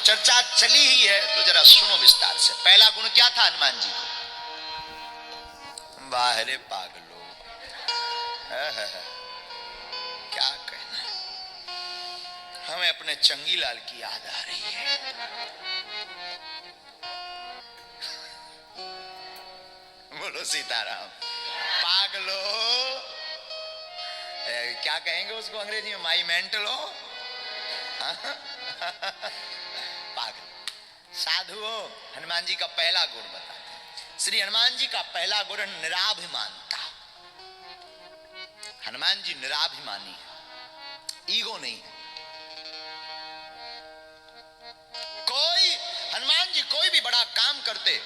चर्चा चली ही है तो जरा सुनो विस्तार से। पहला गुण क्या था हनुमान जी को? बाहरे पागलो, क्या कहना, हमें अपने चंगीलाल की याद आ रही है। बोलो सीताराम। पागलो, क्या कहेंगे उसको अंग्रेजी में, माई मेंटलो। पागल। साधुओं, हनुमान जी का पहला गुण बताते हैं। श्री हनुमान जी का पहला गुण निराभिमानता। हनुमान जी निराभिमानी है, ईगो नहीं है। हनुमान जी कोई भी बड़ा काम करते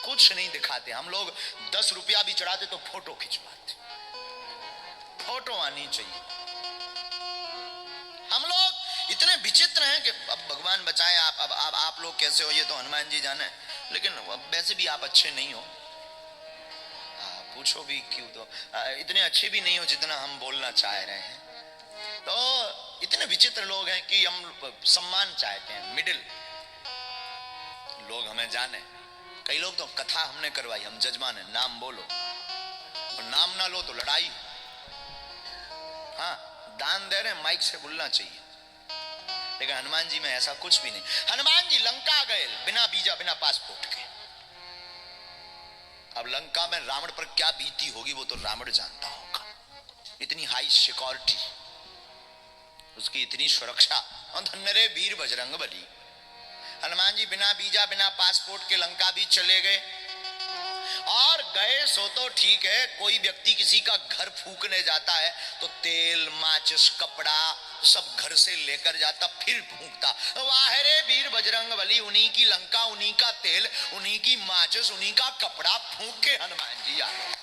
कुछ नहीं दिखाते। हम लोग 10 रुपया भी चढ़ाते तो फोटो खिंचवाते, फोटो आनी चाहिए। हम लोग इतने विचित्र हैं कि अब भगवान बचाए, आप लोग कैसे हो ये तो हनुमान जी जाने, लेकिन वैसे भी आप अच्छे नहीं हो। पूछो भी क्यों, तो इतने अच्छे भी नहीं हो जितना हम बोलना चाह रहे हैं। तो इतने विचित्र लोग हैं कि हम सम्मान चाहते हैं, मिडिल लोग हमें जाने। कई लोग तो कथा हमने करवाई, हम जजमान है, नाम बोलो, और नाम ना लो तो लड़ाई। हाँ, दान दे रहे, माइक से बोलना चाहिए। लेकिन हनुमान जी में ऐसा कुछ भी नहीं। हनुमान जी लंका गए बिना वीजा बिना पासपोर्ट के। अब लंका में रावण पर क्या बीती होगी वो तो रावण जानता होगा। इतनी हाई सिक्योरिटी, उसकी इतनी सुरक्षा, और धन्य रे वीर बजरंग बली। हनुमान जी बिना वीजा बिना पासपोर्ट के लंका भी चले गए। और गए सो तो ठीक है, कोई व्यक्ति किसी का घर फूकने जाता है तो तेल माचिस कपड़ा सब घर से लेकर जाता, फिर फूंकता। वाहरे वीर बजरंग बली, उन्हीं की लंका, उन्हीं का तेल, उन्हीं की माचिस, उन्हीं का कपड़ा फूंक के हनुमान जी आए।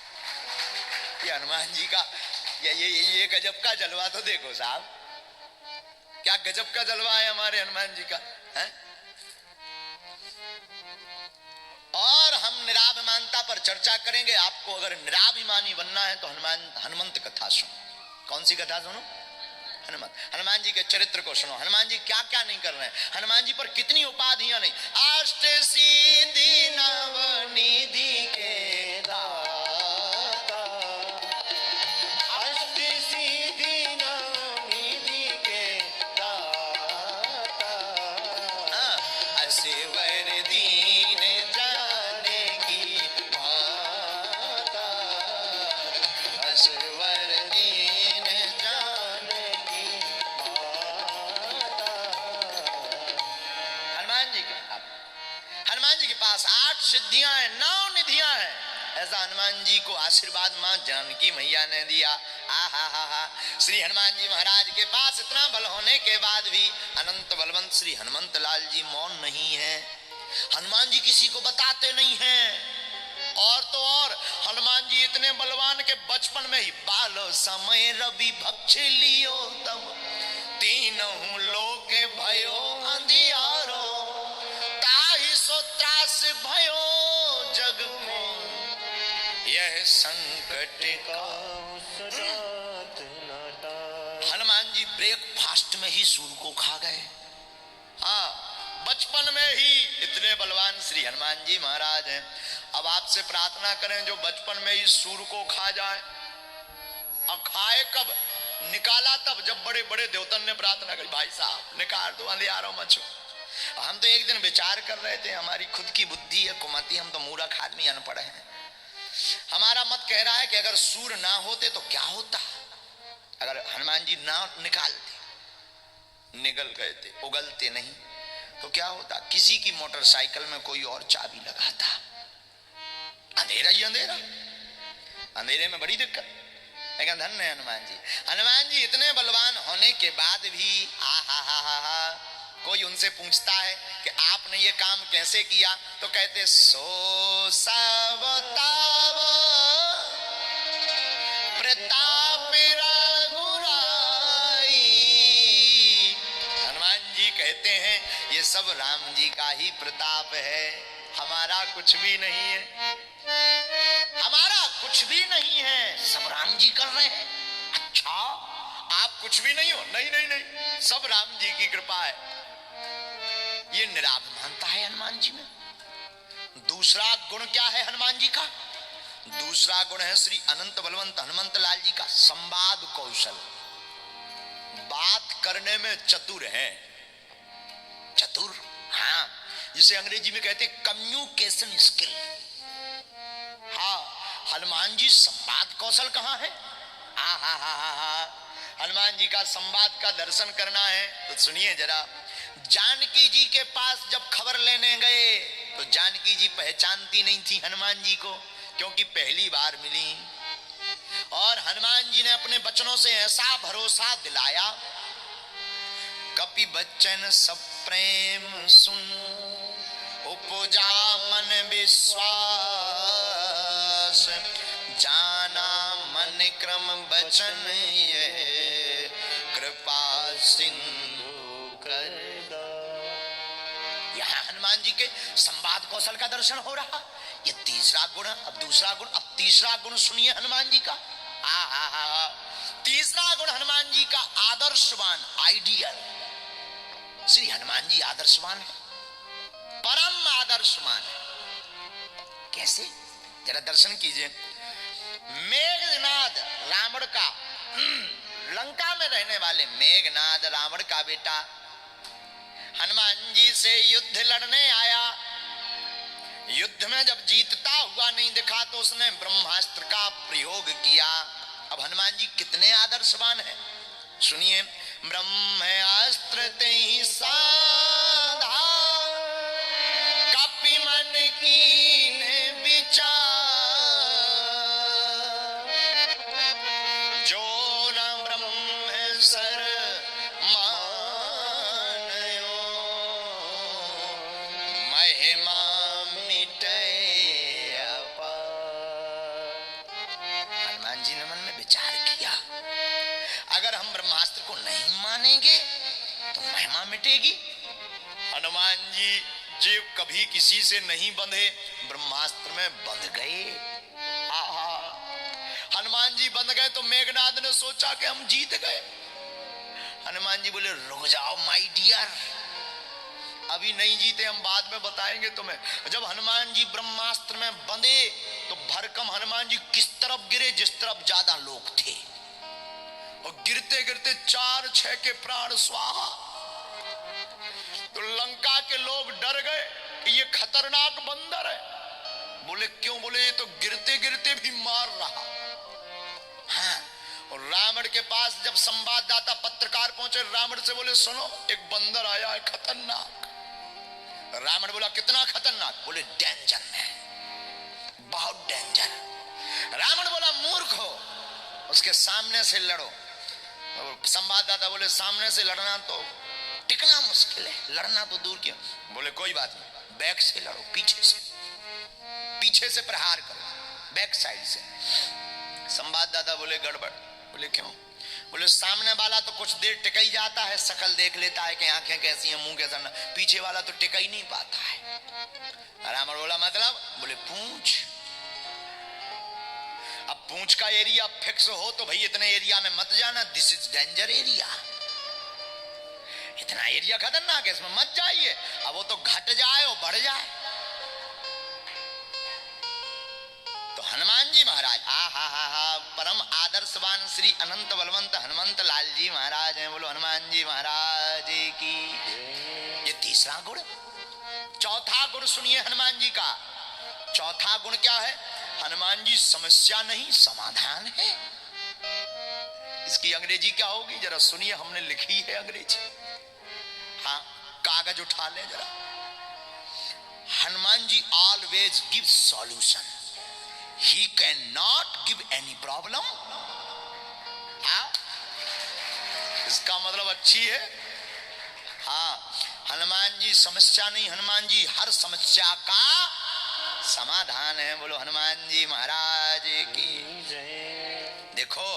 ये हनुमान जी का ये गजब का जलवा तो देखो साहब, क्या गजब का जलवा है हमारे हनुमान जी का है? और हम निराभिमानता पर चर्चा करेंगे। आपको अगर निराभिमानी बनना है तो हनुमंत कथा सुनो। कौन सी कथा सुनो? हनुमान जी के चरित्र को सुनो। हनुमान जी क्या क्या नहीं कर रहे हैं, हनुमान जी पर कितनी उपाधियां नहीं। अष्ट सिद्धि नव निधि के दाता, अष्ट सिद्धि नव निधि के दाता, असवर दीन जाने की माता, असवर दीन जाने की माता। हनुमान जी के पास 8 सिद्धियां हैं, 9 निधियां हैं। ऐसा हनुमान जी को आशीर्वाद मां जानकी मैया ने दिया। आहा, श्री हनुमान जी महाराज के पास इतना बल होने के बाद भी अनंत बलवंत श्री हनुमंत लाल जी मौन नहीं है। हनुमान जी किसी को बताते नहीं हैं। और तो और हनुमान जी इतने बलवान के बचपन में ही बाल समय रवि भक्ष लियो तब, तीनों लोक भयो अंधियारो, ताहि सो त्रास भयो जग को, यह संकट का हनुमान जी ब्रेकफास्ट में ही सूर को खा गए। हाँ, बचपन में ही इतने बलवान श्री हनुमान जी महाराज हैं। अब आपसे प्रार्थना करें जो बचपन में ही सूर को खा जाए। अब खाए कब? निकाला तब जब बड़े बड़े देवतन ने प्रार्थना करी, भाई साहब निकाल दो, अंधियारों मचो। हम तो एक दिन विचार कर रहे थे, हमारी खुद की बुद्धि है कुमती, हम तो मूर्ख आदमी अनपढ़ हैं। हमारा मत कह रहा है कि अगर सूर ना होते तो क्या होता। अगर हनुमान जी ना निकालते, निगल गए थे, उगलते नहीं, तो क्या होता? किसी की मोटरसाइकिल में कोई और चाबी लगाता, अंधेरा ही अंधेरा, अंधेरे में बड़ी दिक्कत। लेकिन धन्य है हनुमान जी। हनुमान जी इतने बलवान होने के बाद भी कोई उनसे पूछता है कि आपने ये काम कैसे किया, तो कहते सो सब ताव प्रताप रघुराई। हनुमान जी कहते हैं ये सब राम जी का ही प्रताप है, हमारा कुछ भी नहीं है, हमारा कुछ भी नहीं है, सब राम जी कर रहे हैं। अच्छा, आप कुछ भी नहीं हो? नहीं नहीं नहीं, सब राम जी की कृपा है। ये निराभिमानता है हनुमान जी में। दूसरा गुण क्या है हनुमान जी का? दूसरा गुण है श्री अनंत बलवंत हनुमंत लाल जी का संवाद कौशल। बात करने में चतुर है, चतुर, हाँ, जिसे अंग्रेजी में कहते हैं कम्युनिकेशन स्किल। हाँ, हनुमान जी संवाद कौशल कहाँ है? हनुमान जी का संवाद का दर्शन करना है तो सुनिए जरा। जानकी जी के पास जब खबर लेने गए तो जानकी जी पहचानती नहीं थी हनुमान जी को, क्योंकि पहली बार मिली। और हनुमान जी ने अपने वचनों से ऐसा भरोसा दिलाया, कपि बच्चन सब प्रेम सुन उपजा मन विश्वास, जाना मन क्रम बचन ये कृपा सिंधु कर। यहाँ हनुमान जी के संवाद कौशल का दर्शन हो रहा। ये तीसरा गुण। अब दूसरा गुण, अब तीसरा गुण सुनिए हनुमान जी का। तीसरा गुण हनुमान जी का आदर्शवान, आइडियल। श्री हनुमान जी आदर्शवान है, परम आदर्शवान है। कैसे? जरा दर्शन कीजिए। मेघनाद रावण का, लंका में रहने वाले मेघनाद रावण का बेटा हनुमान जी से युद्ध लड़ने आया। युद्ध में जब जीतता हुआ नहीं दिखा तो उसने ब्रह्मास्त्र का प्रयोग किया। अब हनुमान जी कितने आदर्शवान हैं, सुनिए। ब्रह्मास्त्र ते ही साधा, कपि मन कीन विचार, जो न ब्रह्म सर मानयो, महिमा मिटे अपार। हनुमान जी ने मन में विचार किया, अगर हम ब्रह्मास्त्र को नहीं मानेंगे तो महिमा मिटेगी। हनुमान जी जो कभी किसी से नहीं बंधे, ब्रह्मास्त्र में बंध गए। हनुमान जी बंध गए तो मेघनाद ने सोचा कि हम जीत गए। हनुमान जी बोले रुक जाओ माय डियर, अभी नहीं जीते, हम बाद में बताएंगे तुम्हें। जब हनुमान जी ब्रह्मास्त्र में बंधे तो भरकम हनुमान जी किस तरफ गिरे, जिस तरफ ज्यादा लोग थे, और गिरते गिरते 4-6 के प्राण स्वाहा। तो लंका के लोग डर गए कि ये खतरनाक बंदर है। बोले क्यों? बोले ये तो गिरते गिरते भी मार रहा। हाँ, और रावण के पास जब संवाददाता पत्रकार पहुंचे, रावण से बोले सुनो एक बंदर आया है खतरनाक। रावण बोला कितना खतरनाक? बोले डेंजर है, बहुत डेंजर। रावण बोला मूर्ख हो, उसके सामने से लड़ो। संवाददाता बोले सामने से लड़ना तो टिकना मुश्किल है, लड़ना तो दूर क्यों। बोले कोई बात नहीं, बैक से लड़ो, पीछे से प्रहार करो, बैक साइड से। संवाददाता बोले गड़बड़। बोले क्यों? बोले सामने वाला तो कुछ देर टिक ही जाता है, शकल देख लेता है कि आंखें कैसी हैं, मुंह कैसा, ना पीछे वाला तो टिक ही नहीं पाता है। रावण बोला मतलब? बोले पूंछ। अब पूंछ का एरिया फिक्स हो तो भाई इतने एरिया में मत जाना, दिस इज डेंजर एरिया, इतना एरिया खतरनाक है, इसमें मत जाइए। अब वो तो घट जाए और बढ़ जाए। तो हनुमान जी महाराज परम आदर्शवान श्री अनंत बलवंत हनुमंत लाल जी महाराज हैं। बोलो हनुमान जी महाराज की। ये तीसरा गुण। चौथा गुण सुनिए हनुमान जी का। चौथा गुण क्या है? हनुमान जी समस्या नहीं समाधान है। इसकी अंग्रेजी क्या होगी जरा सुनिए, हमने लिखी है अंग्रेजी। हाँ, कागज उठा ले जरा। Hanuman ji always give solution, he can not give any problem. इसका मतलब अच्छी है। हाँ, हनुमान जी समस्या नहीं, हनुमान जी हर समस्या का समाधान है। बोलो हनुमान जी महाराज की। देखो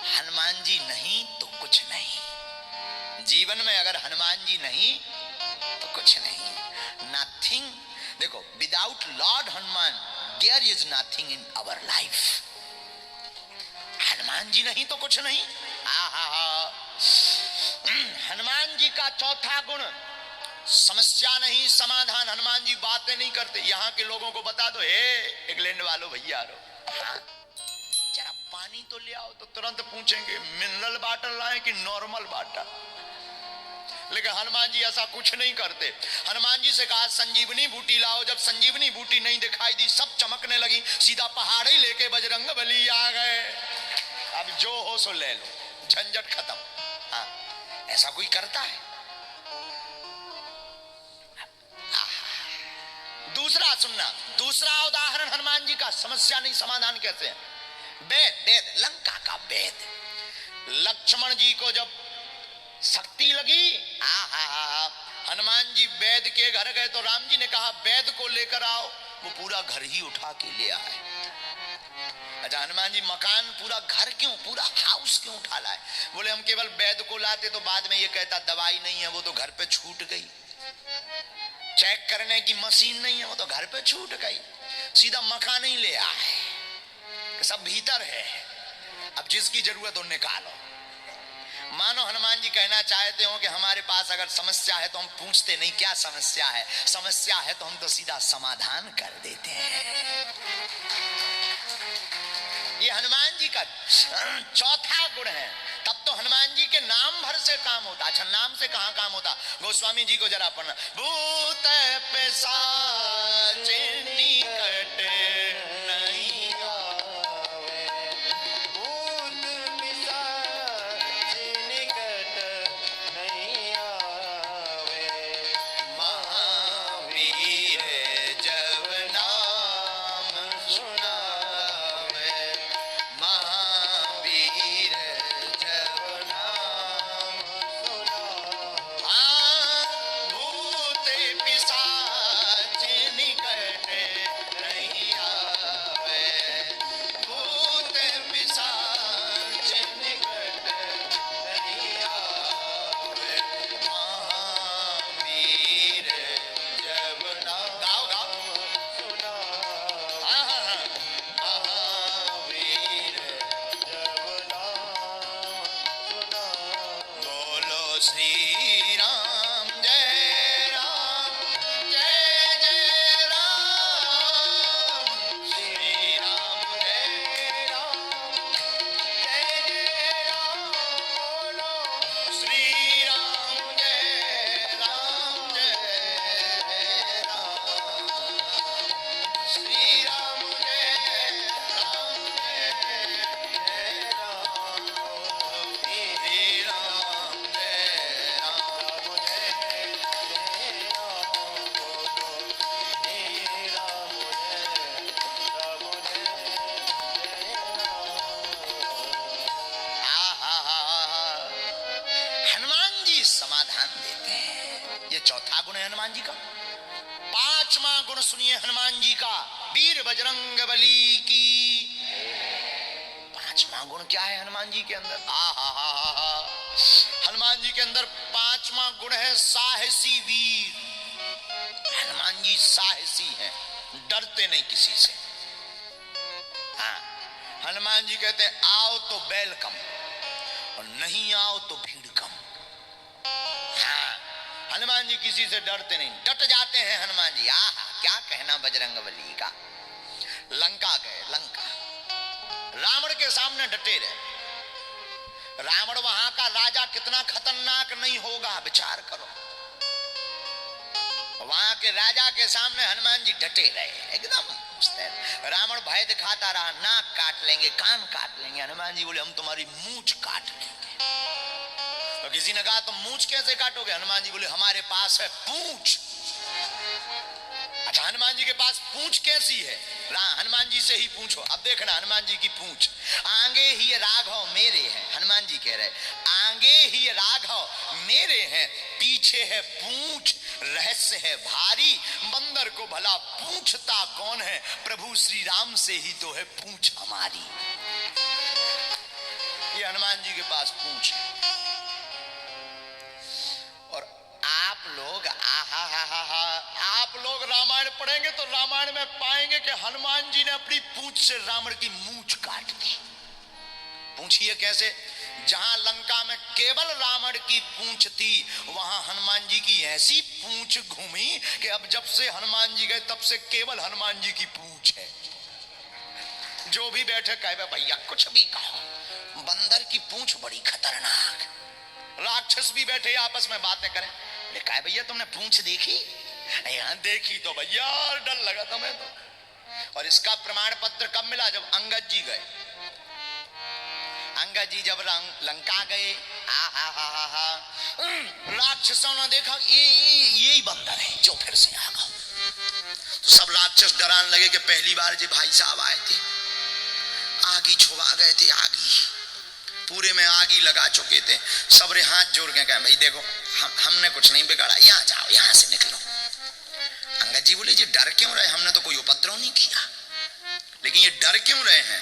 हनुमान जी नहीं तो कुछ नहीं, जीवन में अगर हनुमान जी नहीं तो कुछ नहीं, नथिंग। देखो without lord Hanuman there is nothing in our life. Hanuman ji नहीं तो कुछ नहीं। हनुमान जी का चौथा गुण समस्या नहीं समाधान। हनुमान जी बातें नहीं करते। यहाँ के लोगों को बता दो, हे इंग्लैंड वालों भैया जरा पानी तो ले आओ, तो तुरंत पूछेंगे मिनरल वाटर लाएं कि नॉर्मल वाटर। लेकिन हनुमान जी ऐसा कुछ नहीं करते। हनुमान जी से कहा संजीवनी बूटी लाओ, जब संजीवनी बूटी नहीं दिखाई दी, सब चमकने लगी, सीधा पहाड़ ही लेके बजरंग बली आ गए। अब जो हो सो ले लो, झंझट खत्म। हाँ, ऐसा कोई करता है? दूसरा सुनना, दूसरा उदाहरण हनुमान जी का, समस्या नहीं समाधान कैसे है। वेद, वेद, लंका का वेद। लक्ष्मण जी को जब शक्ति लगी, हनुमान जी वैद के घर गए तो राम जी ने कहा वैद को लेकर आओ। वो पूरा घर ही उठा के ले आए। अच्छा, हनुमान जी मकान पूरा घर क्यों, पूरा हाउस क्यों उठा लाए? बोले हम केवल वैद को लाते तो बाद में ये कहता दवाई नहीं है, वो तो घर पे छूट गई। चेक करने की मशीन नहीं है, वो तो घर पे छूट गई। सीधा मकान ही ले आए, सब भीतर है, अब जिसकी जरूरत हो निकालो। मानो हनुमान जी कहना चाहते हो कि हमारे पास अगर समस्या है तो हम पूछते नहीं क्या समस्या है, समस्या है तो हम तो सीधा समाधान कर देते हैं। ये हनुमान जी का चौथा गुण है। तब तो हनुमान जी के नाम भर से काम होता। अच्छा, नाम से कहां काम होता? गोस्वामी जी को जरा पढ़ना। भूत पिशाच निकट नहीं आवे, भूत पिशाच निकट नहीं आवे, महावीर जब नाम सुनावे, महावीर जब नाम सुनावे, भूत पिशाच निकट नहीं आवे, भूत पिशाच निकट नहीं आवे, महावीर जब नाम गाओ गाओ सुनावे, महावीर जब नाम सुनावे। बोलो श्री राम जय राम, जय जय राम, श्री राम जय राम, जय जय राम। बोलो श्री राम जय राम, जय राम, श्री राम जय राम, जय राम, श्री राम जय राम, हनुमान जी समाधान देते हैं। ये चौथा गुण है हनुमान जी का। पांचवा गुण सुनिए हनुमान जी का, वीर बजरंग बली की। पांचवा गुण क्या है हनुमान जी के अंदर? हनुमान जी के अंदर पांचवा गुण है साहसी वीर। हनुमान जी साहसी हैं, डरते नहीं किसी से। हाँ, हनुमान जी कहते हैं आओ तो वेलकम और नहीं आओ तो भीड़ कम। हाँ, हनुमान जी किसी से डरते नहीं, डट जाते हैं हनुमान जी। क्या कहना बजरंग बली का। लंका गए, लंका रावण के सामने डटे रहे। रावण वहां का राजा कितना खतरनाक नहीं होगा, विचार करो। वहां के राजा के सामने हनुमान जी डटे रहे एकदम। रावण भय दिखाता रहा, नाक काट लेंगे, कान काट लेंगे। हनुमान जी बोले हम तुम्हारी मूंछ काट लेंगे। तो किसी ने कहा तुम मूंछ कैसे काटोगे? हनुमान जी बोले हमारे पास है पूंछ। अच्छा, हनुमान जी के पास पूंछ कैसी है? हनुमान जी से ही पूछो। अब देखना हनुमान जी की पूंछ। आगे ही राघव मेरे हैं, हनुमान जी कह रहे आगे ही राघव मेरे हैं, पीछे है पूंछ, रहस्य है भारी। बंदर को भला पूछता कौन है, प्रभु श्री राम से ही तो है पूंछ हमारी। ये हनुमान जी के पास पूंछ है। आप लोग रामायण पढ़ेंगे तो रामायण में पाएंगे कि हनुमान जी ने अपनी पूंछ से रावण की मूंछ काट दी। पूछिए कैसे? जहां लंका में केवल रावण की पूंछ थी, वहां हनुमान जी की ऐसी पूंछ घूमी कि अब जब से हनुमान जी गए तब से केवल हनुमान जी की पूंछ है। जो भी बैठे कहे भैया कुछ भी कहो, बंदर की पूंछ बड़ी खतरनाक। राक्षस भी बैठे आपस में बातें करें, कहे भैया तुमने पूंछ देखी? यहां देखी तो भैया डर लगा तुम्हें तो। और इसका प्रमाण पत्र कब मिला? जब अंगद जी गए। अंगद जी जब लंका गए, राक्षसों ने देखा यही बंदर है जो फिर से आ गया। तो सब राक्षस डराने लगे कि पहली बार जो भाई साहब आए थे आगी छुआ गए थे, आगी पूरे में आगी लगा चुके थे। सबरे हाथ जोड़ के कहे भाई देखो हमने कुछ नहीं बिगाड़ा, यहाँ जाओ, यहाँ से निकलो। अंगद जी बोले जी डर क्यों रहे? हमने तो कोई उपद्रव नहीं किया, लेकिन ये डर क्यों रहे हैं?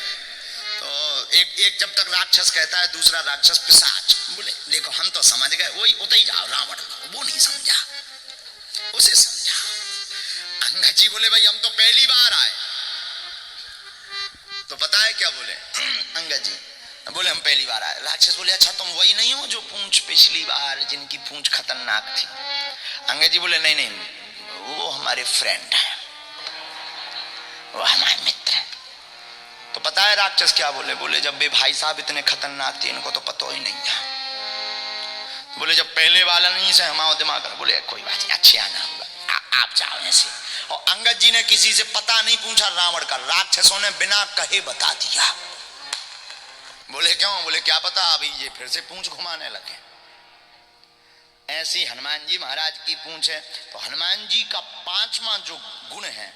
तो एक जब तक राक्षस कहता है, दूसरा राक्षस पिशाच। बोले देखो हम तो समझ गए, वही उतर ही जाओ रावण, वो नहीं समझा, उसे समझा। अंगद जी बोले भाई हम तो पहली बार आए। तो पता है क्या बोले अंगद जी? बोले हम पहली बार आए। राक्षस बोले अच्छा तुम वही नहीं हो जो पूंछ पिछली बार जिनकी पूंछ खतरनाक थी? अंगद जी बोले नहीं नहीं, वो हमारे फ्रेंड है, वो हमारे मित्र है। तो पता है राक्षस क्या बोले? बोले जब भी भाई साहब इतने खतरनाक थे इनको तो पता ही नहीं था। बोले जब पहले वाला नहीं से हमारा दिमाग कर। बोले कोई बात नहीं, अच्छे आना होगा, आप जाओ ऐसे। और अंगद जी ने किसी से पता नहीं पूछा रावण का, राक्षसों ने बिना कहे बता दिया। बोले क्यों? बोले क्या पता अभी ये फिर से पूंछ घुमाने लगे। ऐसी हनुमान जी महाराज की पूंछ है। तो हनुमान जी का पांचवा जो गुण है,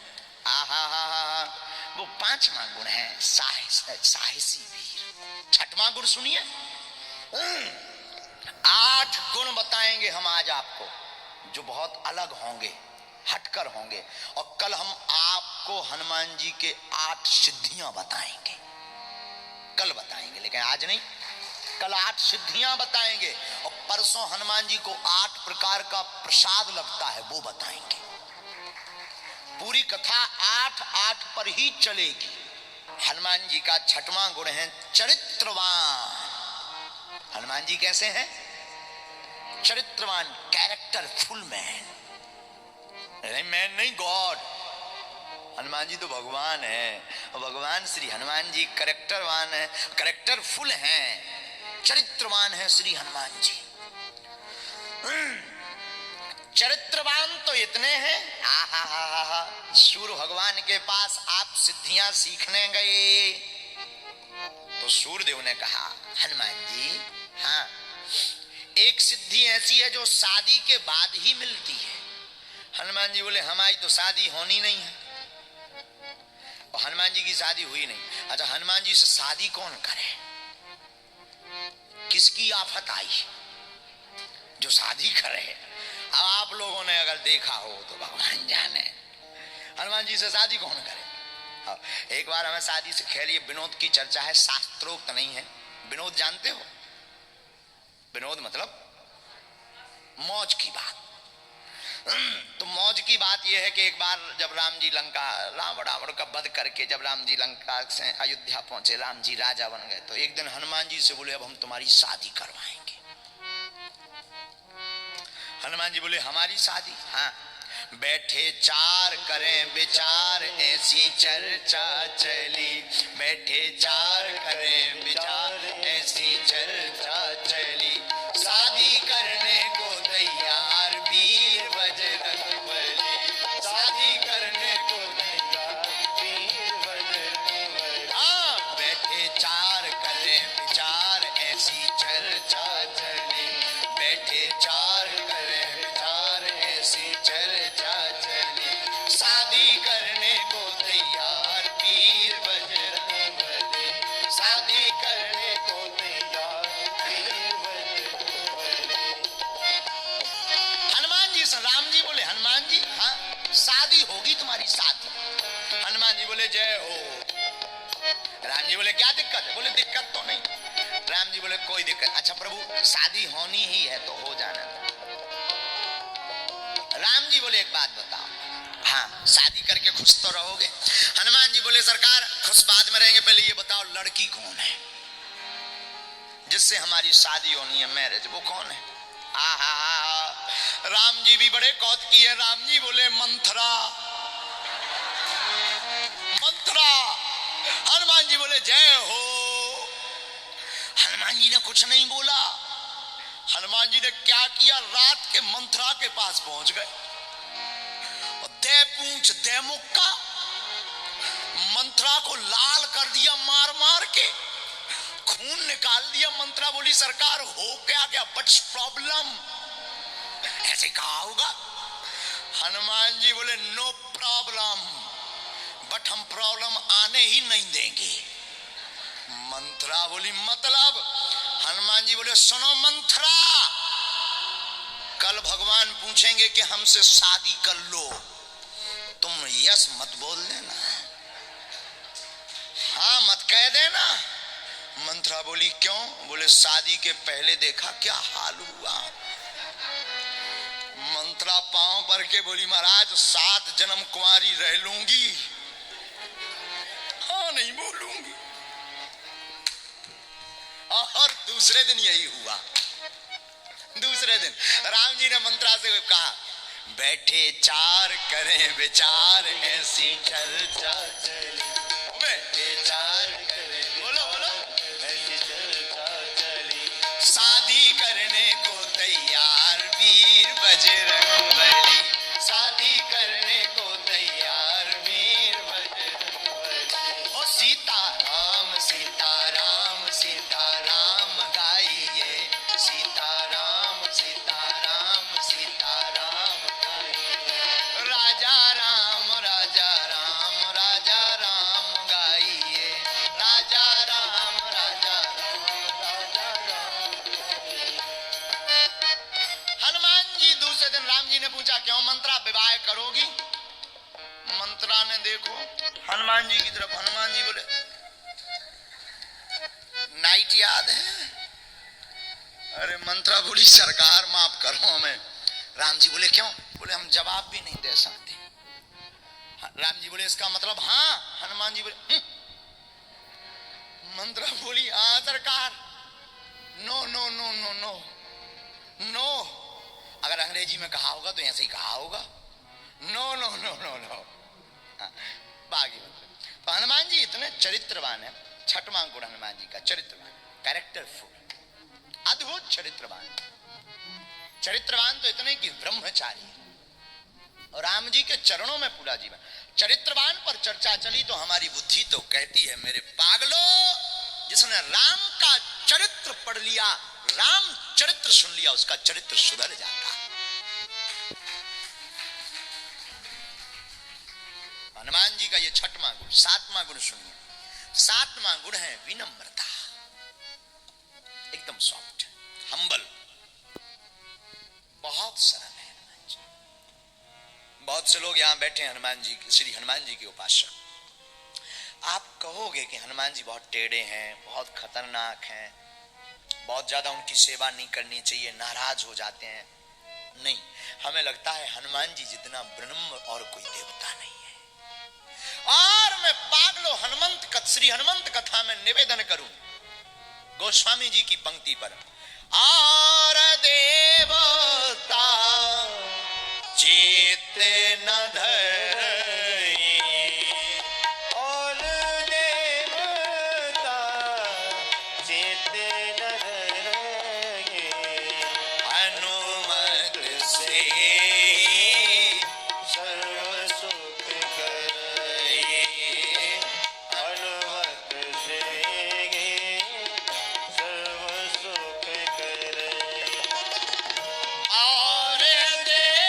वो पांचवा गुण है साहसी वीर। छठवां गुण सुनिए, 8 गुण बताएंगे हम आज आपको जो बहुत अलग होंगे, हटकर होंगे। और कल हम आपको हनुमान जी के 8 सिद्धियां बताएंगे, कल बताएंगे, लेकिन आज नहीं। कल 8 सिद्धियां बताएंगे और परसों हनुमान जी को 8 प्रकार का प्रसाद लगता है, वो बताएंगे। पूरी कथा 8 पर ही चलेगी। हनुमान जी का छठवां गुण है चरित्रवान। हनुमान जी कैसे हैं? चरित्रवान, कैरेक्टरफुल मैन। मैन नहीं, गॉड। हनुमान जी तो भगवान है, और भगवान श्री हनुमान जी कैरेक्टरवान है, कैरेक्टरफुल हैं, चरित्रवान है श्री हनुमान जी। चरित्रवान तो इतने हैं, सूर्य भगवान के पास आप सिद्धियां सीखने गए तो सूर्यदेव ने कहा हनुमान जी हाँ, एक सिद्धि ऐसी है जो शादी के बाद ही मिलती है। हनुमान जी बोले हमारी तो शादी होनी नहीं है, और हनुमान जी की शादी हुई नहीं। अच्छा हनुमान जी से शादी कौन करे? किसकी आफत आई जो शादी करे? अब आप लोगों ने अगर देखा हो तो भगवान जाने, हनुमान जी से शादी कौन करे? एक बार हमें शादी से खैर ये विनोद की चर्चा है, शास्त्रोक्त नहीं है। विनोद जानते हो? विनोद मतलब मौज की बात। तो मौज की बात यह है कि एक बार जब राम जी रावण का वध करके जब राम जी लंका से अयोध्या पहुंचे, राम जी राजा बन गए, तो एक दिन हनुमान जी से बोले अब हम तुम्हारी शादी करवाएंगे। हनुमान जी बोले हमारी शादी? हाँ। बैठे 4 करें विचार ऐसी चर्चा चली, बैठे 4 करें विचार ऐसी चर्चा चली, शादी करने को तैयार वीर बजरंग बली, शादी करने को तैयार वीर बजरंग बली। हाँ, बैठे 4 करें विचार ऐसी चर्चा चली, बैठे 4 करें विचार ऐसी चर्चा चली, शादी करने को तैयार वीर बजरंग बली, शादी करने को तैयार वीर बजरंग बली। हनुमान जी से राम जी बोले हनुमान जी हाँ शादी होगी तुम्हारी शादी। हनुमान जी बोले जय हो। राम जी बोले क्या दिक्कत है? बोले दिक्कत तो नहीं। राम जी बोले कोई दिक्कत। अच्छा प्रभु शादी होनी ही है तो हो जाना। राम जी बोले एक बात बताओ, हाँ शादी करके खुश तो रहोगे? हनुमान जी बोले सरकार खुश बाद में रहेंगे, पहले ये बताओ लड़की कौन है जिससे हमारी शादी होनी है, मैरिज, वो कौन है? राम जी भी बड़े कौतुकी है। राम जी बोले मंथरा, मंथरा। हनुमान जी बोले जय हो। हनुमान जी ने कुछ नहीं बोला। हनुमान जी ने क्या किया, रात के मंथरा के पास पहुंच गए और दे पूंछ दे मुक्का मंथरा को लाल कर दिया, मार मार के खून निकाल दिया। मंथरा बोली सरकार हो क्या गया, व्हाट्स प्रॉब्लम? ऐसे कहा होगा। हनुमान जी बोले नो प्रॉब्लम, बट हम प्रॉब्लम आने ही नहीं देंगे। मंथरा बोली मतलब? हनुमान जी बोले सुनो मंथरा, कल भगवान पूछेंगे कि हमसे शादी कर लो, तुम यस मत बोल देना, हाँ मत कह देना। मंथरा बोली क्यों? बोले शादी के पहले देखा क्या हाल हुआ। मंथरा पांव पर के बोली महाराज 7 जन्म कुंवारी रह लूंगी, हाँ नहीं बोलूंगी। और दूसरे दिन यही हुआ। दूसरे दिन राम जी ने मंथरा से कहा बैठे 4 करें विचार, ऐसी चर्चा चली। बैठे 4 करें, बोलो बोलो, ऐसी चर्चा चली। शादी करने को तैयार वीर बजरंगबली, शादी करने को तैयार वीर बजरंगबली। ओ सीताराम सीताराम सीताराम गाइए, सीताराम सीताराम सीताराम गाइए। राजा राम राजा राम राजा राम गाइए, राजा राम राजा राम राजा राम गाइए। हनुमान जी दूसरे दिन राम जी ने पूछा क्यों मंथरा विवाह करोगी? मंथरा ने देखो हनुमान जी की तरफ। हनुमान जी बोले नाइट याद है? अरे मंथरा बोली सरकार माफ करो हमें। राम जी बोले क्यों? बोले हम जवाब भी नहीं दे सकते। राम जी बोले इसका मतलब हाँ? हनुमान जी बोले मंथरा बोली हाँ सरकार, no no no no no no. अगर अंग्रेजी में कहा होगा तो ऐसे ही कहा होगा, no no no no no. बागी तो हनुमान जी इतने चरित्रवान है। छठवां गुण हनुमान जी का चरित्रवान, कैरेक्टरफुल, अद्भुत चरित्रवान। चरित्रवान तो इतने कि ब्रह्मचारी और राम जी के चरणों में पूरा जीवन। चरित्रवान पर चर्चा चली तो हमारी बुद्धि तो कहती है मेरे पागलो, जिसने राम का चरित्र पढ़ लिया, राम चरित्र सुन लिया, उसका चरित्र सुधर जाता। हनुमान जी का ये छठवां गुण। सातवां गुण सुनिए। सातवां गुण है विनम्रता, एकदम सॉफ्ट, हम्बल, बहुत सरल है हनुमान जी। बहुत से लोग यहां बैठे हैं हनुमान जी, श्री हनुमान जी के उपासक। आप कहोगे कि हनुमान जी बहुत टेढ़े हैं, बहुत खतरनाक हैं, बहुत ज्यादा उनकी सेवा नहीं करनी चाहिए, नाराज हो जाते हैं। नहीं, हमें लगता है हनुमान जी जितना ब्रह्म और कोई देवता नहीं है। और मैं पागलो श्री हनुमंत कथा में निवेदन करूं गोस्वामी जी की पंक्ति पर, और देवता चित्त न धरई, और देवता चित्त न धरई, हनुमत से सर्व सुख करई, हनुमत से सर्व सुख करई। और देवता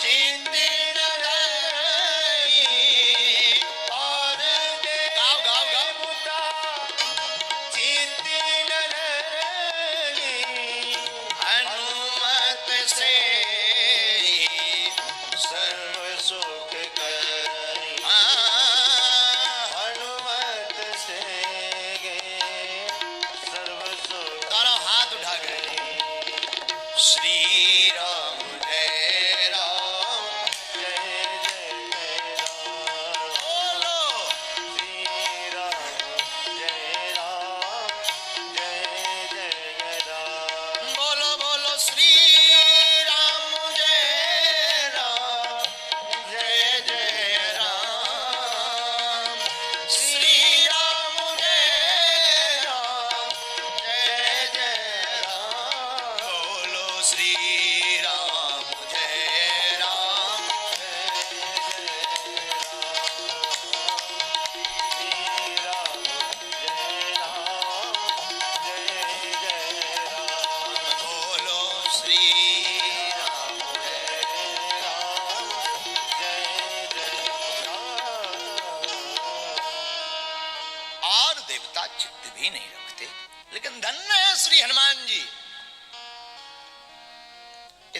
चित्त न धरई, और गाओ गाओ गाओ, चित्त न धरई, हनुमत से सर्व सुख करई, हनुमत से सर्व सुख। दोनों हाथ उठा गए। श्री राम जय राम, जय जय राम, बोलो श्री राम जय राम,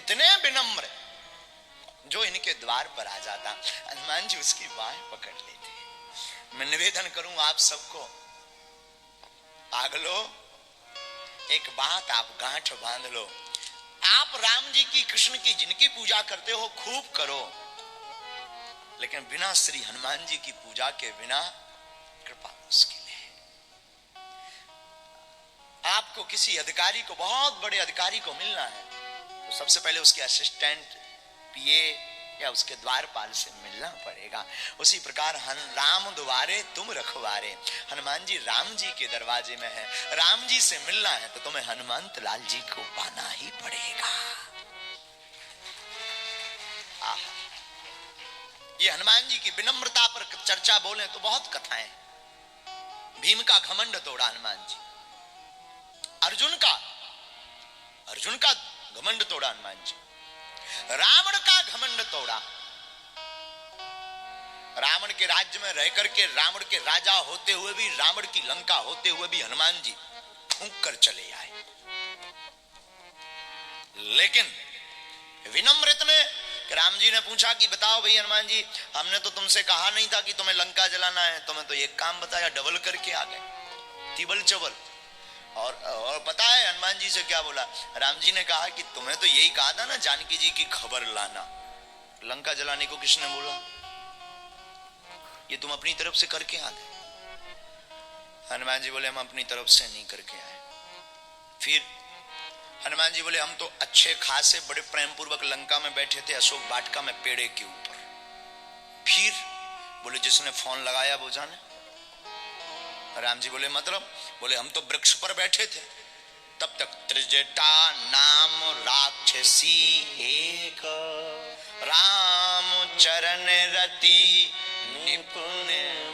इतने विनम्र, जो इनके द्वार पर आ जाता हनुमान जी उसकी बाह पकड़ लेते। मैं निवेदन करूं आप सबको, पागलो एक बात आप गांठ बांध लो, आप राम जी की, कृष्ण की, जिनकी पूजा करते हो खूब करो, लेकिन बिना श्री हनुमान जी की पूजा के बिना कृपा मुश्किल है। आपको किसी अधिकारी को, बहुत बड़े अधिकारी को मिलना है, तो सबसे पहले उसके असिस्टेंट, पीए या उसके द्वारपाल से मिलना पड़ेगा। उसी प्रकार राम द्वारे तुम रखवारे, हनुमान जी राम जी के दरवाजे में है, राम जी से मिलना है तो तुम्हें हनुमंत लाल जी को पाना ही पड़ेगा। ये हनुमान जी की विनम्रता पर चर्चा बोले तो बहुत कथाएं। भीम का घमंड तोड़ा हनुमान जी, अर्जुन का घमंड तोड़ा हनुमान जी, रावण का घमंड तोड़ा। रावण के राज्य में रह करके, रावण के राजा होते हुए भी, रावण की लंका होते हुए भी हनुमान जी फूंक कर चले आए। लेकिन विनम्र इतने कि राम जी ने पूछा कि बताओ भाई हनुमान जी, हमने तो तुमसे कहा नहीं था कि तुम्हें लंका जलाना है, तुम्हें तो एक काम बताया, डबल करके आ गए, तिबल चबल। और पता है हनुमान जी से क्या बोला? राम जी ने कहा कि तुम्हें तो यही कहा था ना जानकी जी की खबर लाना, लंका जलाने को किसने बोला? ये तुम अपनी तरफ से करके आ गए। हनुमान जी बोले हम अपनी तरफ से नहीं करके आए। फिर हनुमान जी बोले हम तो अच्छे खासे बड़े प्रेम पूर्वक लंका में बैठे थे, अशोक वाटिका में पेड़े के ऊपर। फिर बोले जिसने फोन लगाया वो जाने। राम जी बोले मतलब? बोले हम तो वृक्ष पर बैठे थे, तब तक त्रिजटा नाम राक्षसी एक, राम चरण रति निपुण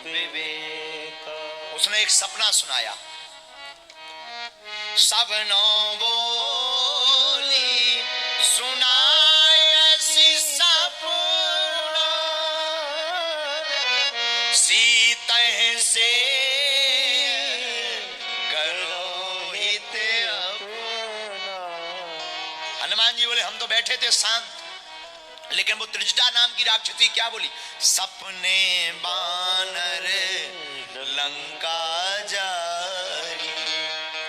विवेक। उसने एक सपना सुनाया, सबनो बोली सुनाय सपना, सीता से हनुमान जी बोले हम तो बैठे थे शांत, लेकिन वो त्रिजटा नाम की राक्षसी क्या बोली? सपने बानर लंका जारी।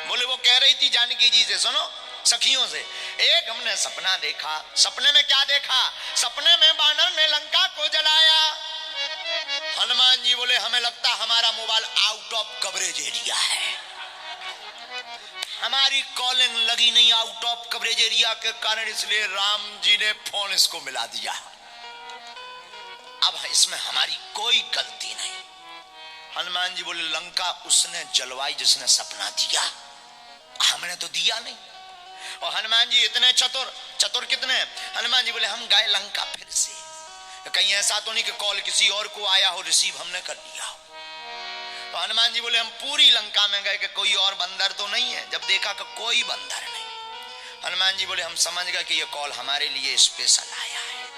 बोले वो कह रही थी जानकी जी से, सुनो सखियों से, एक हमने सपना देखा। सपने में क्या देखा? सपने में बानर ने लंका को जलाया। हनुमान जी बोले हमें लगता हमारा mobile out of coverage area है, हमारी कॉलिंग लगी नहीं आउट ऑफ कवरेज एरिया के कारण, इसलिए राम जी ने फोन इसको मिला दिया। अब इसमें हमारी कोई गलती नहीं। हनुमान जी बोले लंका उसने जलवाई जिसने सपना दिया, हमने तो दिया नहीं। और हनुमान जी इतने चतुर कितने? हनुमान जी बोले हम गए लंका फिर से, कहीं ऐसा तो नहीं कि कॉल किसी और को आया हो, रिसीव हमने कर लिया हो। तो हनुमान जी बोले हम पूरी लंका में गए कि कोई और बंदर तो नहीं है। जब देखा कि कोई बंदर नहीं, हनुमान जी बोले हम समझ गए कि ये कॉल हमारे लिए स्पेशल आया है।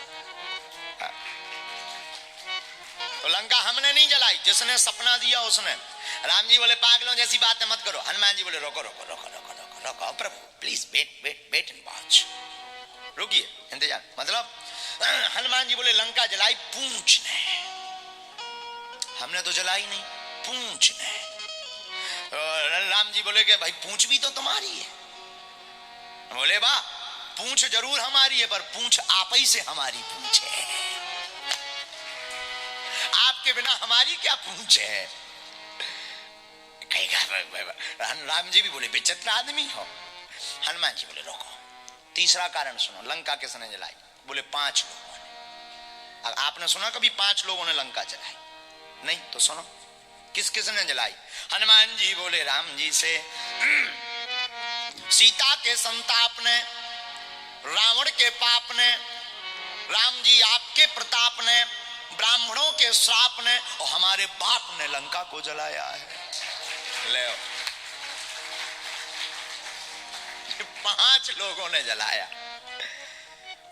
तो लंका हमने नहीं जलाई, जिसने सपना दिया उसने। राम जी बोले पागलों जैसी बातें मत करो। हनुमान जी बोले रोको रोको रोको रोको रोको रोको प्रभु, please wait wait wait and watch, रुकिए इंतजार। मतलब हनुमान जी बोले लंका जलाई पूंछ ने, हमने तो जलाई नहीं, पूंछ ने। राम जी बोले कि भाई पूंछ भी तो तुम्हारी है। बोले वाह, पूंछ जरूर हमारी है, पर पूंछ आप ही से हमारी पूंछ है, आपके बिना हमारी क्या पूंछ है। राम जी भी बोले विचित्र आदमी हो। हनुमान जी बोले रोको, तीसरा कारण सुनो, लंका किसने जलाई? बोले 5 लोगों ने। आपने सुना कभी 5 लोगों ने लंका जलाई? नहीं, तो सुनो किस किसने जलाई। हनुमान जी बोले राम जी से, सीता के संताप ने, रावण के पाप ने, राम जी आपके प्रताप ने, ब्राह्मणों के श्राप ने, और हमारे बाप ने लंका को जलाया है। ले 5 लोगों ने जलाया।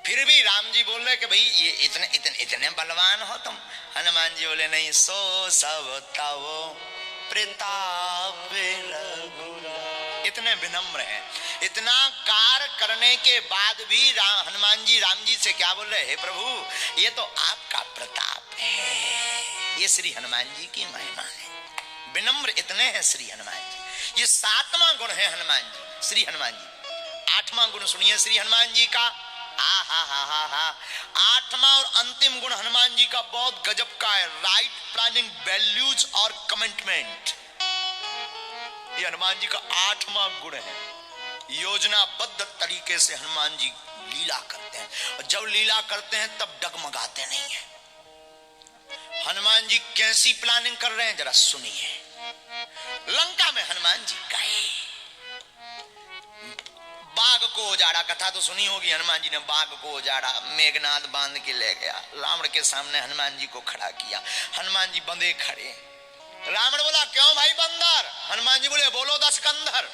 फिर भी राम जी बोल रहे कि भाई ये इतने इतने इतने बलवान हो तुम। हनुमान जी बोले नहीं, सो सब तव प्रताप रघुराई। इतने विनम्र हैं। इतना कार्य करने के बाद भी हनुमान जी राम जी से क्या बोल रहे, हे प्रभु ये तो आपका प्रताप है। ये श्री हनुमान जी की महिमा है। विनम्र इतने हैं श्री हनुमान जी। ये 7वां गुण है हनुमान जी, श्री हनुमान जी। 8वां गुण सुनिए श्री हनुमान जी का। हा 8वां और अंतिम गुण हनुमान जी का बहुत गजब का है, राइट प्लानिंग, वैल्यूज और कमिटमेंट। ये हनुमान जी का 8वां गुण है। योजनाबद्ध तरीके से हनुमान जी लीला करते हैं, और जब लीला करते हैं तब डगमगाते नहीं हैं। हनुमान जी कैसी प्लानिंग कर रहे हैं जरा सुनिए। लंका में हनुमान जी गए, बाघ को उजाड़ा, कथा तो सुनी होगी, हनुमान जी ने बाघ को उजाड़ा, मेघनाद बांध के ले गया, रावण के सामने हनुमान जी को खड़ा किया। हनुमान जी बंधे खड़े। रावण बोला क्यों भाई बंदर? हनुमान जी बोले बोलो 10 कंधर।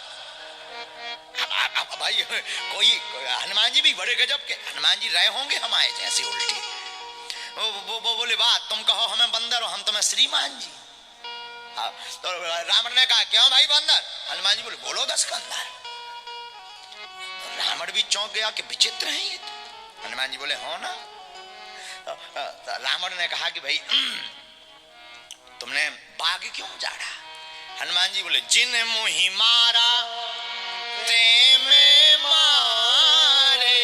अब भाई कोई, हनुमान जी भी बड़े गजब के, हनुमान जी रहे होंगे हमारे जैसे उल्टी। वो बोले बात तुम कहो हमें बंदर और हम तुम्हें श्रीमान जी। तो रावण ने कहा क्यों भाई बंदर? हनुमान जी बोले बोलो 10 कंधर। रावण भी चौंक गया कि विचित्र है ये। हनुमान जी बोले हो ना। तो रावण ने कहा कि भाई तुमने बाघ क्यों उजाड़ा? हनुमान जी बोले जिन मुहि मारा ते में मारे,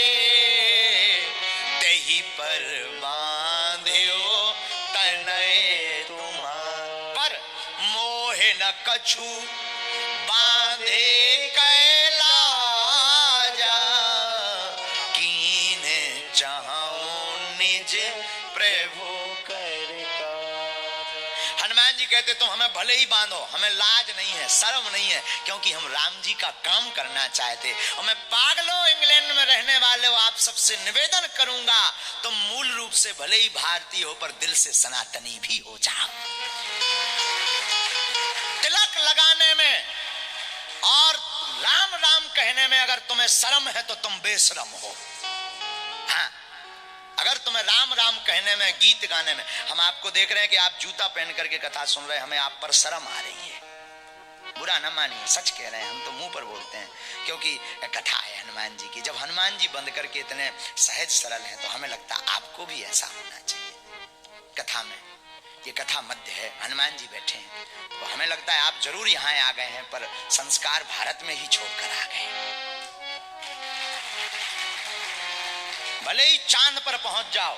तेहि पर बांध्यो तनय तुम्हार। पर मोहे न कछु बांधे कैलाजा, कीन चाहूं निज प्रभु कर काज। हनुमान जी कहते तुम हमें भले ही बांधो, हमें लाज नहीं है, शर्म नहीं है, क्योंकि हम राम जी का काम करना चाहते। और मैं पागलों इंग्लैंड में रहने वाले हो, आप सबसे निवेदन करूंगा तुम मूल रूप से भले ही भारतीय हो पर दिल से सनातनी भी हो जाओ। तिलक लगाने में और राम राम कहने में अगर तुम्हें शर्म है तो तुम बेशरम हो। हाँ, अगर तुम्हें राम राम कहने में, गीत गाने में, हम आपको देख रहे हैं कि आप जूता पहन करके कथा सुन रहे हैं, हमें आप पर शर्म आ रही है। बुरा न मानिए, सच कह रहे हैं, हम तो मुंह पर बोलते हैं, क्योंकि कथा है हनुमान जी की। जब हनुमान जी बंद करके इतने सहज सरल हैं तो हमें लगता है आपको भी ऐसा होना चाहिए। कथा में ये कथा मध्य है, हनुमान जी बैठे हैं, तो हमें लगता है आप जरूर यहाँ आ गए हैं, पर संस्कार भारत में ही छोड़कर आ गए। भले ही चांद पर पहुंच जाओ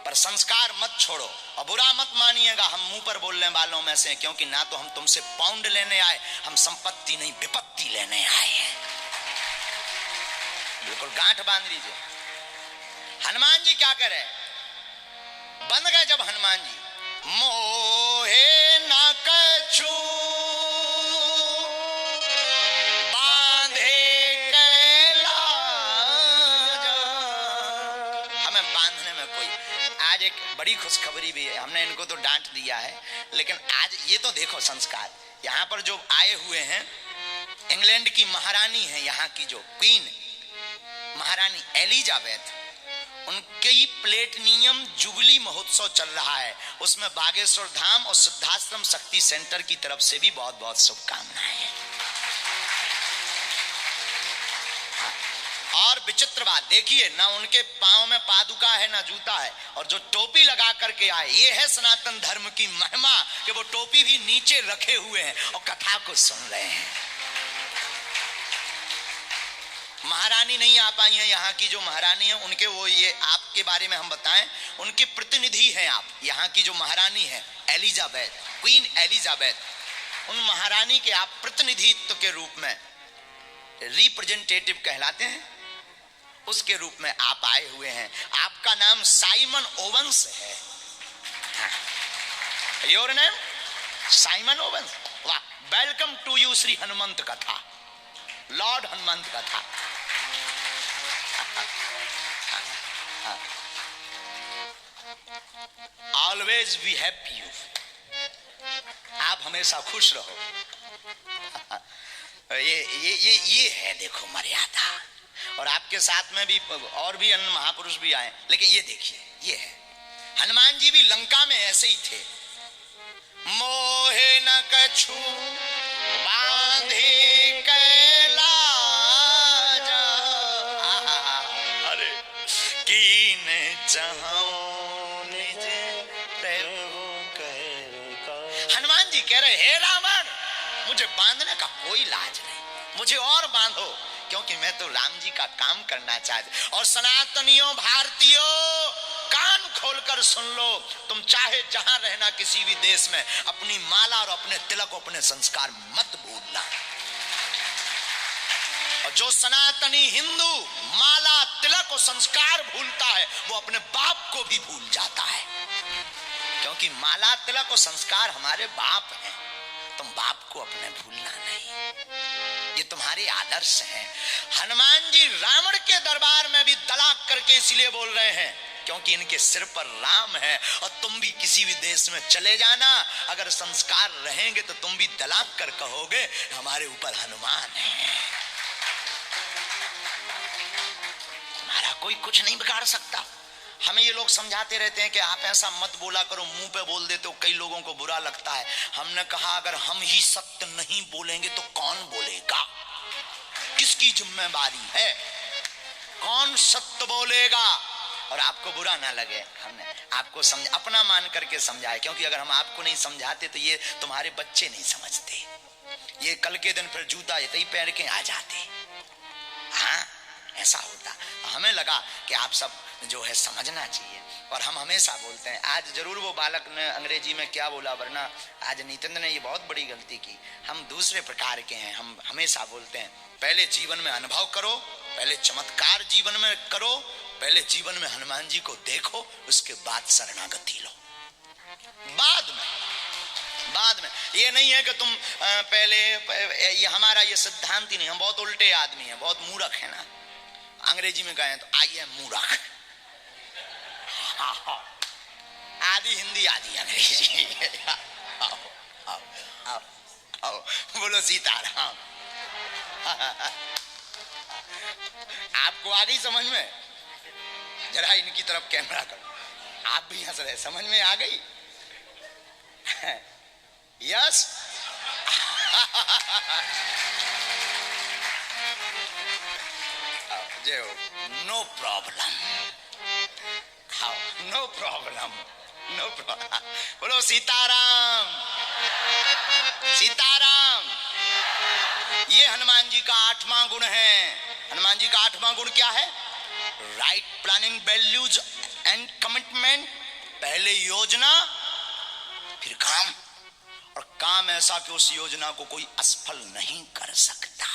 पर संस्कार मत छोड़ो। और बुरा मत मानिएगा, हम मुंह पर बोलने वालों में से, क्योंकि ना तो हम तुमसे पाउंड लेने आए, हम संपत्ति नहीं विपत्ति लेने आए हैं। बिल्कुल गांठ बांध लीजिए। हनुमान जी क्या करे, बंद गए जब हनुमान जी, मोहे न कछु बड़ी खुशखबरी भी है। हमने इनको तो डांट दिया है, लेकिन आज ये तो देखो संस्कार। यहाँ पर जो आए हुए हैं, इंग्लैंड की महारानी है, यहाँ की जो क्वीन महारानी एलिजाबेथ, उनकी प्लेटिनियम जुबली महोत्सव चल रहा है। उसमें बागेश्वर धाम और सिद्धाश्रम शक्ति सेंटर की तरफ से भी बहुत बहुत शुभकामनाएं हैं। और विचित्र बात देखिए, ना उनके पांव में पादुका है ना जूता है, और जो टोपी लगा करके आए, ये है सनातन धर्म की महिमा कि वो टोपी भी नीचे रखे हुए हैं और कथा को सुन रहे हैं। महारानी नहीं आ पाई हैं, यहाँ की जो महारानी है उनके, वो ये आपके बारे में हम बताएं, उनके प्रतिनिधि हैं आप। यहाँ की जो महारानी है एलिजाबेथ, क्वीन एलिजाबेथ, उन महारानी के आप प्रतिनिधित्व के रूप में, रिप्रेजेंटेटिव कहलाते हैं, उसके रूप में आप आए हुए हैं। आपका नाम साइमन ओवेंस है। Your name Simon Owens. वाह, welcome to you Shri Hanumant कथा, लॉर्ड हनुमंत कथा। ऑलवेज बी हैप्पी, आप हमेशा खुश रहो। ये है देखो मर्यादा। और आपके साथ में भी और भी अन्य महापुरुष भी आए, लेकिन ये देखिए, ये है हनुमान जी भी लंका में ऐसे ही थे। मोहे न कछु बांधे कैलाज, अरे कीन चाहो निज प्रभु कर। हनुमान जी कह रहे हे रावण, मुझे बांधने का कोई लाज नहीं, मुझे और बांधो, क्योंकि मैं तो राम जी का काम करना चाहता। और सनातनियों, भारतीयों, कान खोलकर सुन लो, तुम चाहे जहां रहना किसी भी देश में, अपनी माला और अपने तिलक, अपने संस्कार मत भूलना। और जो सनातनी हिंदू माला, तिलक और संस्कार भूलता है, वो अपने बाप को भी भूल जाता है, क्योंकि माला, तिलक और संस्कार हमारे बाप हैं। तुम बाप को अपने भूलना नहीं, ये तुम्हारे आदर्श हैं। हनुमान जी रावण के दरबार में भी तलाक करके इसलिए बोल रहे हैं क्योंकि इनके सिर पर राम है। और तुम भी किसी भी देश में चले जाना, अगर संस्कार रहेंगे तो तुम भी तलाक कर कहोगे हमारे ऊपर हनुमान है। तुम्हारा कोई कुछ नहीं बिगाड़ सकता। हमें ये लोग समझाते रहते हैं कि आप ऐसा मत बोला करो, मुंह पे बोल देते हो, कई लोगों को बुरा लगता है। हमने कहा अगर हम ही सत्य नहीं बोलेंगे तो कौन बोलेगा? किसकी जिम्मेदारी है? कौन सत्य बोलेगा? और आपको बुरा ना लगे, हमने आपको अपना मान करके समझाए, क्योंकि अगर हम आपको नहीं समझाते तो ये तुम्हारे बच्चे नहीं समझते, ये कल के दिन फिर जूता ये ही पहन के आ जाते। हाँ, ऐसा होता। हमें लगा कि आप सब जो है समझना चाहिए, और हम हमेशा बोलते हैं। आज जरूर वो बालक ने अंग्रेजी में क्या बोला, वरना आज नितिन ने ये बहुत बड़ी गलती की। हम दूसरे प्रकार के हैं। हम हमेशा बोलते हैं पहले जीवन में अनुभव करो, पहले चमत्कार जीवन में करो, पहले जीवन में हनुमान जी को देखो, उसके बाद शरणागति लो। बाद में ये नहीं है कि तुम पहले, ये हमारा ये सिद्धांत ही नहीं। हम बहुत उल्टे आदमी हैं, बहुत मूर्ख है ना। अंग्रेजी में कहें तो आई एम मूर्ख। आधी हिंदी आधी अंग्रेजी। आओ, आओ, आओ, आओ, बोलो सीताराम। आपको आ गई समझ में? जरा इनकी तरफ कैमरा करो, आप भी हंस रहे, समझ में आ गई? Yes. No problem, no problem, no problem. बोलो सीताराम, सीताराम। ये हनुमान जी का 8वां गुण है। हनुमान जी का 8वां गुण क्या है? Right planning, values and commitment. पहले योजना, फिर काम, और काम ऐसा कि उस योजना को कोई असफल नहीं कर सकता।